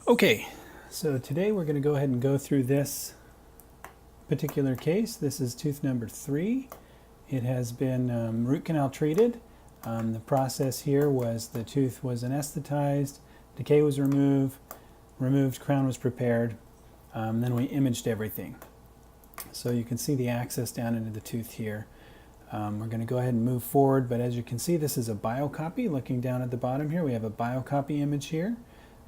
Okay, so today we're going to go ahead and go through this particular case. This is tooth number 3. It has been root canal treated. The process here was the tooth was anesthetized, decay was removed, crown was prepared, then we imaged everything. So you can see the access down into the tooth here. We're going to go ahead and move forward, but as you can see, this is a BioCopy. Looking down at the bottom here, we have a BioCopy image here.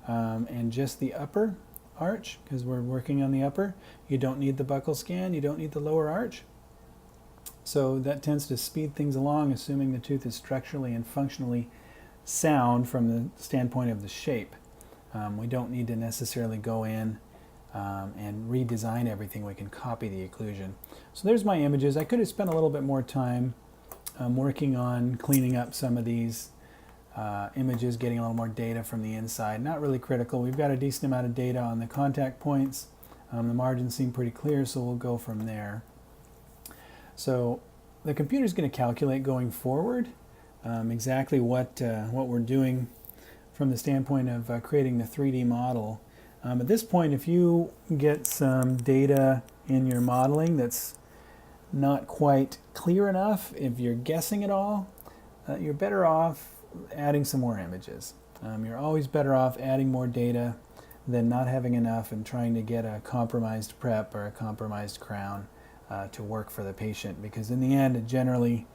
And just the upper arch, because we're working on the upper. You don't need the buccal scan, you don't need the lower arch. So that tends to speed things along, assuming the tooth is structurally and functionally sound from the standpoint of the shape. We don't need to necessarily go in and redesign everything. We can copy the occlusion. So there's my images. I could have spent a little bit more time working on cleaning up some of these images, getting a little more data from the inside. Not really critical. We've got a decent amount of data on the contact points. The margins seem pretty clear, so we'll go from there. So the computer is going to calculate going forward exactly what we're doing from the standpoint of creating the 3D model. At this point, if you get some data in your modeling that's not quite clear enough, if you're guessing at all, you're better off adding some more images. You're always better off adding more data than not having enough and trying to get a compromised prep or a compromised crown to work for the patient, because in the end it generally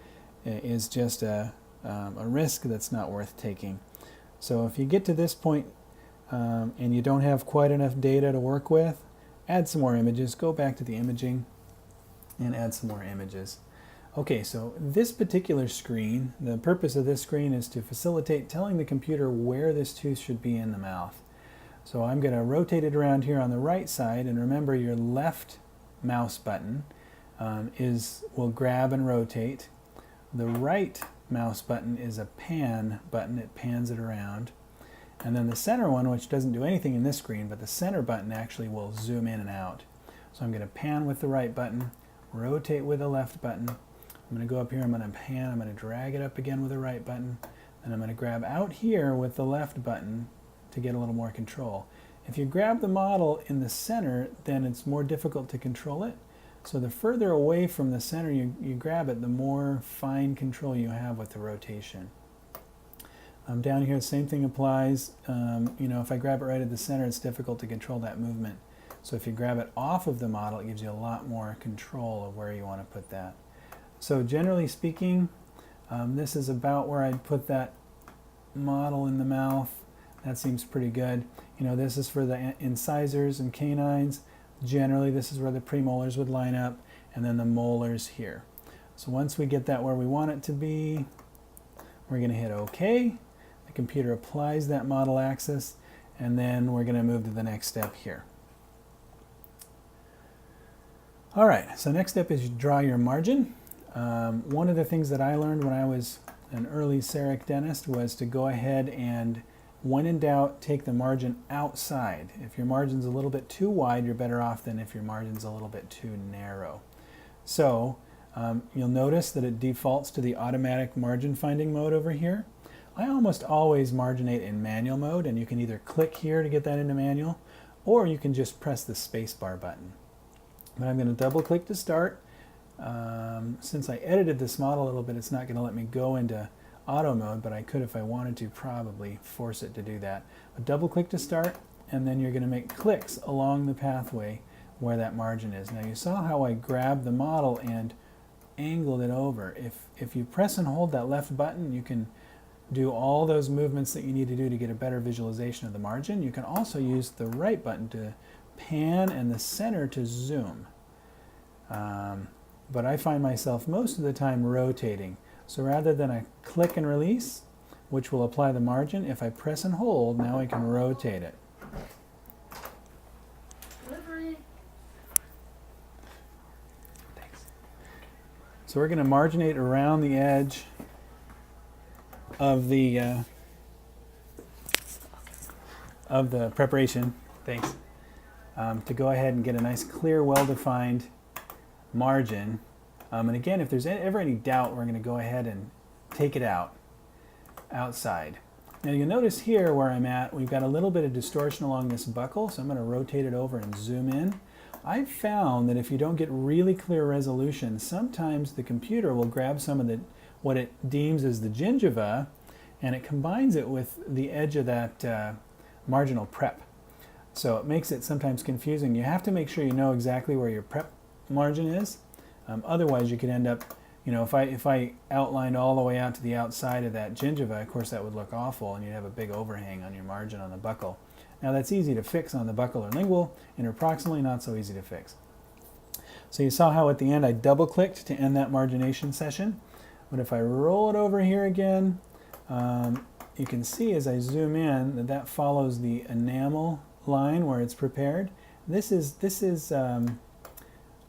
is just a risk that's not worth taking. So if you get to this point and you don't have quite enough data to work with, add some more images, go back to the imaging and add some more images. Okay, so this particular screen, the purpose of this screen is to facilitate telling the computer where this tooth should be in the mouth. So I'm going to rotate it around here on the right side, and remember your left mouse button will grab and rotate. The right mouse button is a pan button, it pans it around. And then the center one, which doesn't do anything in this screen, but the center button actually will zoom in and out. So I'm going to pan with the right button, rotate with the left button. I'm going to go up here, I'm going to pan, I'm going to drag it up again with the right button, and I'm going to grab out here with the left button to get a little more control. If you grab the model in the center, then it's more difficult to control it. So the further away from the center you grab it, the more fine control you have with the rotation. Down here, the same thing applies. If I grab it right at the center, it's difficult to control that movement. So if you grab it off of the model, it gives you a lot more control of where you want to put that. So generally speaking, this is about where I'd put that model in the mouth. That seems pretty good. This is for the incisors and canines. Generally, this is where the premolars would line up, and then the molars here. So once we get that where we want it to be, we're going to hit OK. The computer applies that model axis, and then we're going to move to the next step here. All right, so next step is you draw your margin. One of the things that I learned when I was an early CEREC dentist was to go ahead and, when in doubt, take the margin outside. If your margin's a little bit too wide, you're better off than if your margin's a little bit too narrow. So you'll notice that it defaults to the automatic margin finding mode over here. I almost always marginate in manual mode, and you can either click here to get that into manual, or you can just press the spacebar button. But I'm going to double click to start. Since I edited this model a little bit, it's not going to let me go into auto mode, but I could, if I wanted to, probably force it to do that. But double click to start, and then you're going to make clicks along the pathway where that margin is. Now you saw how I grabbed the model and angled it over. If you press and hold that left button, you can do all those movements that you need to do to get a better visualization of the margin. You can also use the right button to pan and the center to zoom. But I find myself most of the time rotating. So rather than a click and release, which will apply the margin, if I press and hold, now I can rotate it. Delivery. Thanks. So we're going to marginate around the edge of the preparation. Thanks. To go ahead and get a nice, clear, well-defined margin. And again, if there's ever any doubt, we're going to go ahead and take it outside. Now you'll notice here where I'm at, we've got a little bit of distortion along this buckle, so I'm going to rotate it over and zoom in. I've found that if you don't get really clear resolution, sometimes the computer will grab some of what it deems as the gingiva, and it combines it with the edge of that marginal prep. So it makes it sometimes confusing. You have to make sure you know exactly where your prep margin is. Otherwise you could end up, if I outlined all the way out to the outside of that gingiva, of course that would look awful and you'd have a big overhang on your margin on the buccal. Now that's easy to fix on the buccal or lingual, interproximally not so easy to fix. So you saw how at the end I double clicked to end that margination session. But if I roll it over here again, you can see as I zoom in that follows the enamel line where it's prepared. This is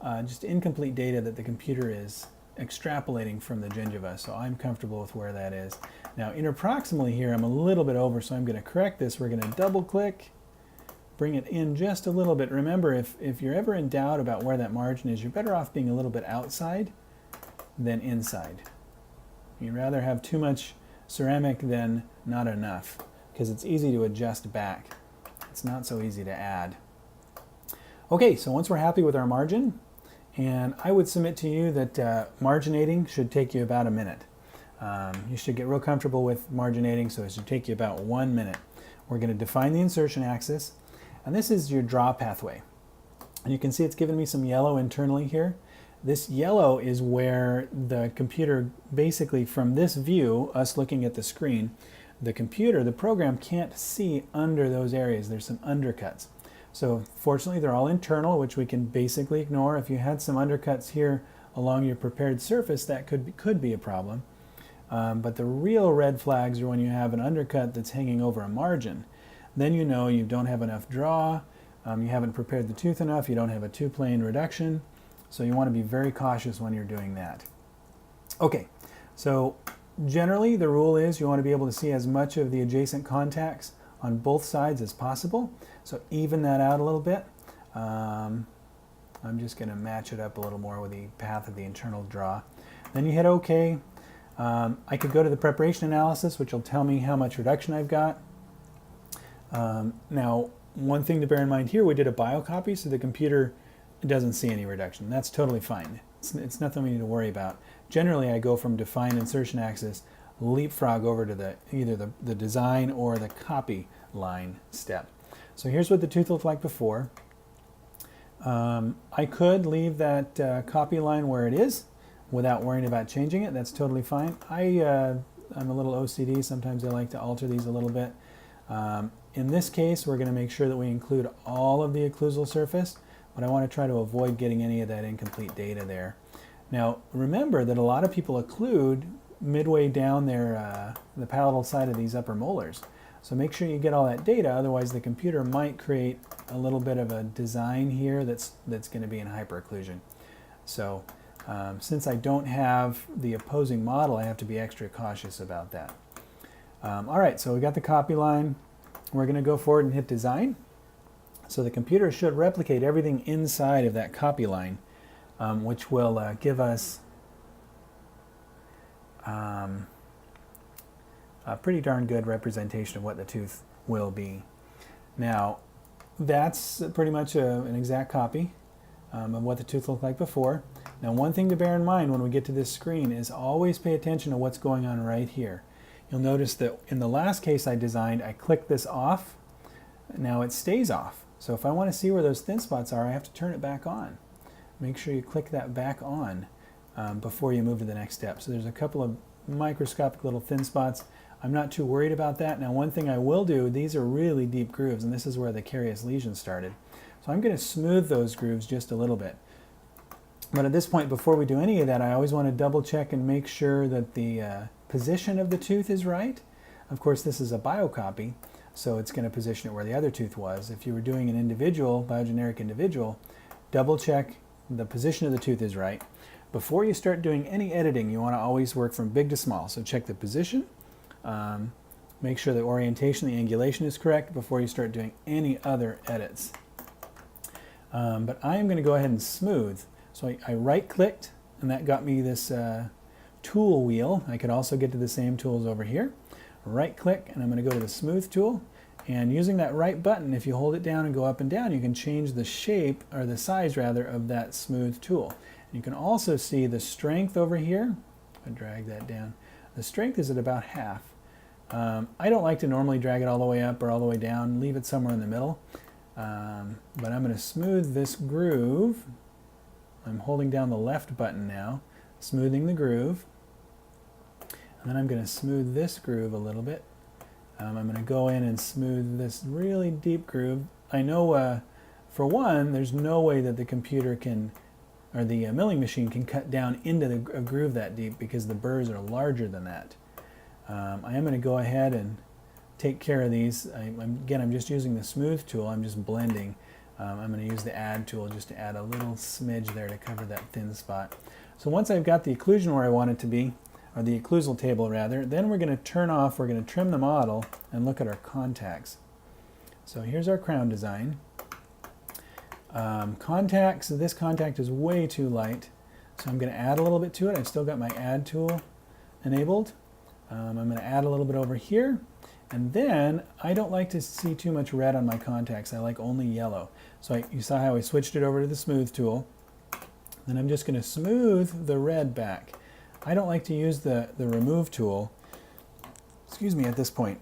just incomplete data that the computer is extrapolating from the gingiva, so I'm comfortable with where that is. Now interproximally here I'm a little bit over, so I'm going to correct this. We're going to double click, bring it in just a little bit. Remember, if you're ever in doubt about where that margin is, you're better off being a little bit outside than inside. You'd rather have too much ceramic than not enough, because it's easy to adjust back. It's not so easy to add. Okay, so once we're happy with our margin, and I would submit to you that marginating should take you about a minute. You should get real comfortable with marginating, so it should take you about 1 minute. We're going to define the insertion axis, and this is your draw pathway. And you can see it's given me some yellow internally here. This yellow is where the computer, basically from this view, us looking at the screen, the program can't see under those areas. There's some undercuts. So fortunately they're all internal, which we can basically ignore. If you had some undercuts here along your prepared surface, that could be a problem. But the real red flags are when you have an undercut that's hanging over a margin. Then you know you don't have enough draw, you haven't prepared the tooth enough, you don't have a two-plane reduction. So you want to be very cautious when you're doing that. Okay, so generally the rule is you want to be able to see as much of the adjacent contacts on both sides as possible. So even that out a little bit. I'm just going to match it up a little more with the path of the internal draw. Then you hit OK. I could go to the preparation analysis, which will tell me how much reduction I've got. Now, one thing to bear in mind here, we did a BioCopy, so the computer doesn't see any reduction. That's totally fine. It's nothing we need to worry about. Generally, I go from define insertion axis, leapfrog over to either the design or the copy line step. So here's what the tooth looked like before. I could leave that copy line where it is without worrying about changing it. That's totally fine. I'm a little OCD. Sometimes I like to alter these a little bit. In this case, we're going to make sure that we include all of the occlusal surface, but I want to try to avoid getting any of that incomplete data there. Now, remember that a lot of people occlude midway down the palatal side of these upper molars. So make sure you get all that data, otherwise the computer might create a little bit of a design here that's going to be in hyperocclusion. So since I don't have the opposing model, I have to be extra cautious about that. All right, so we got the copy line. We're going to go forward and hit design. So the computer should replicate everything inside of that copy line, which will give us a pretty darn good representation of what the tooth will be. Now, that's pretty much an exact copy of what the tooth looked like before. Now, one thing to bear in mind when we get to this screen is always pay attention to what's going on right here. You'll notice that in the last case I designed, I clicked this off. Now it stays off. So if I want to see where those thin spots are, I have to turn it back on. Make sure you click that back on before you move to the next step. So there's a couple of microscopic little thin spots. I'm not too worried about that. Now, one thing I will do, these are really deep grooves, and this is where the carious lesion started. So I'm going to smooth those grooves just a little bit. But at this point, before we do any of that, I always want to double check and make sure that the position of the tooth is right. Of course, this is a BioCopy, so it's going to position it where the other tooth was. If you were doing an individual, biogeneric individual, double check the position of the tooth is right. Before you start doing any editing, you want to always work from big to small. So check the position, make sure the orientation, the angulation is correct before you start doing any other edits. But I am going to go ahead and smooth. So I right-clicked, and that got me this tool wheel. I could also get to the same tools over here. right click, and I'm going to go to the smooth tool. And using that right button, if you hold it down and go up and down, you can change the shape, or the size rather, of that smooth tool. You can also see the strength over here. I drag that down. The strength is at about half. I don't like to normally drag it all the way up or all the way down. Leave it somewhere in the middle. But I'm going to smooth this groove. I'm holding down the left button now, smoothing the groove. And then I'm going to smooth this groove a little bit. I'm going to go in and smooth this really deep groove. I know for one, there's no way that the computer can, or the milling machine can cut down into a groove that deep because the burrs are larger than that. I am going to go ahead and take care of these. Again, I'm just using the smooth tool. I'm just blending. I'm going to use the add tool just to add a little smidge there to cover that thin spot. So once I've got the occlusion where I want it to be, or the occlusal table rather, then we're going to turn off, we're going to trim the model and look at our contacts. So here's our crown design. Contacts, this contact is way too light, so I'm going to add a little bit to it. I've still got my add tool enabled. I'm going to add a little bit over here, and then I don't like to see too much red on my contacts. I like only yellow. So you saw how I switched it over to the smooth tool. Then I'm just going to smooth the red back. I don't like to use the remove tool, excuse me, at this point,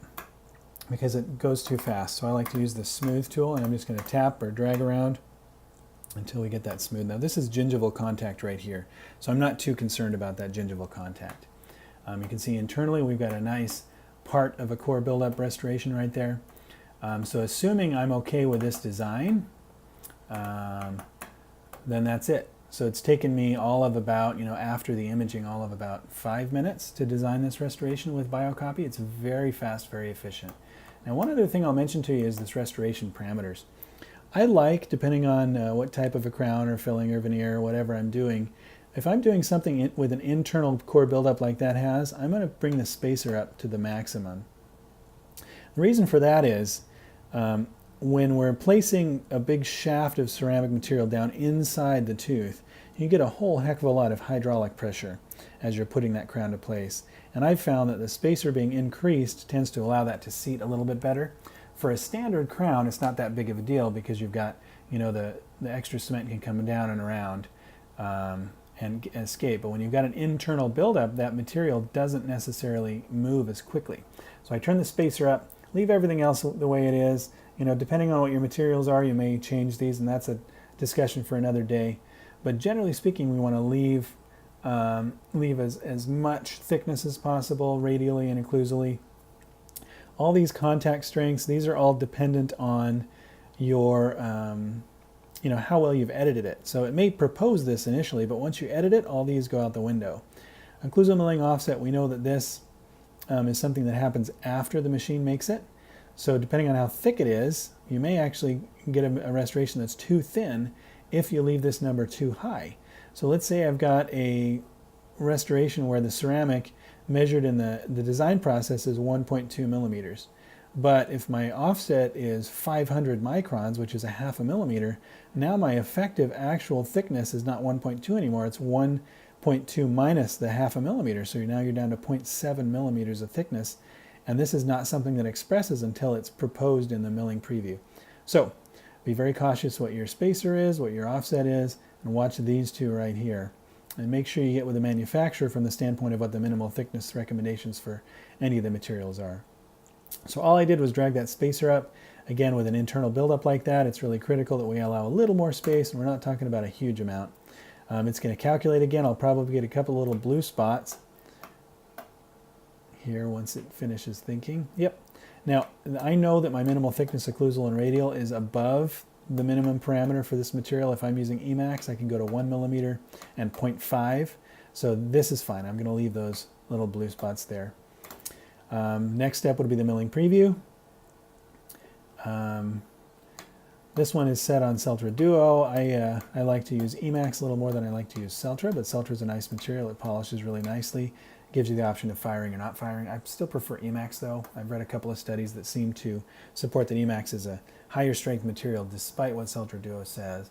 because it goes too fast. So I like to use the smooth tool, and I'm just going to tap or drag around until we get that smooth. Now this is gingival contact right here, so I'm not too concerned about that gingival contact. You can see internally we've got a nice part of a core buildup restoration right there. So assuming I'm okay with this design, then that's it. So it's taken me all of about, after the imaging, all of about 5 minutes to design this restoration with BioCopy. It's very fast, very efficient. Now one other thing I'll mention to you is this restoration parameters. I like, depending on what type of a crown or filling or veneer or whatever I'm doing, if I'm doing something with an internal core buildup like that has, I'm going to bring the spacer up to the maximum. The reason for that is when we're placing a big shaft of ceramic material down inside the tooth, you get a whole heck of a lot of hydraulic pressure as you're putting that crown to place. And I've found that the spacer being increased tends to allow that to seat a little bit better. For a standard crown, it's not that big of a deal because you've got, the extra cement can come down and around and escape. But when you've got an internal buildup, that material doesn't necessarily move as quickly. So I turn the spacer up, leave everything else the way it is. Depending on what your materials are, you may change these, and that's a discussion for another day. But generally speaking, we want to leave as much thickness as possible, radially and occlusally. All these contact strengths, these are all dependent on your, how well you've edited it. So it may propose this initially, but once you edit it, all these go out the window. Occlusal milling offset, we know that this is something that happens after the machine makes it. So depending on how thick it is, you may actually get a restoration that's too thin if you leave this number too high. So let's say I've got a restoration where the ceramic measured in the design process is 1.2 millimeters. But if my offset is 500 microns, which is a half a millimeter, now my effective actual thickness is not 1.2 anymore, it's 1.2 minus the half a millimeter. So now you're down to 0.7 millimeters of thickness. And this is not something that expresses until it's proposed in the milling preview. So be very cautious what your spacer is, what your offset is, and watch these two right here. And make sure you get with the manufacturer from the standpoint of what the minimal thickness recommendations for any of the materials are. So all I did was drag that spacer up. Again, with an internal buildup like that, it's really critical that we allow a little more space, and we're not talking about a huge amount. It's going to calculate again. I'll probably get a couple little blue spots here once it finishes thinking. Yep. Now, I know that my minimal thickness occlusal and radial is above the minimum parameter for this material. If I'm using Emax, I can go to 1 millimeter and 0.5. So this is fine. I'm going to leave those little blue spots there. Next step would be the milling preview. This one is set on Celtra Duo. I like to use Emax a little more than I like to use Celtra, but Celtra is a nice material. It polishes really nicely. Gives you the option of firing or not firing. I still prefer Emax though. I've read a couple of studies that seem to support that Emax is a higher strength material despite what Celtra Duo says.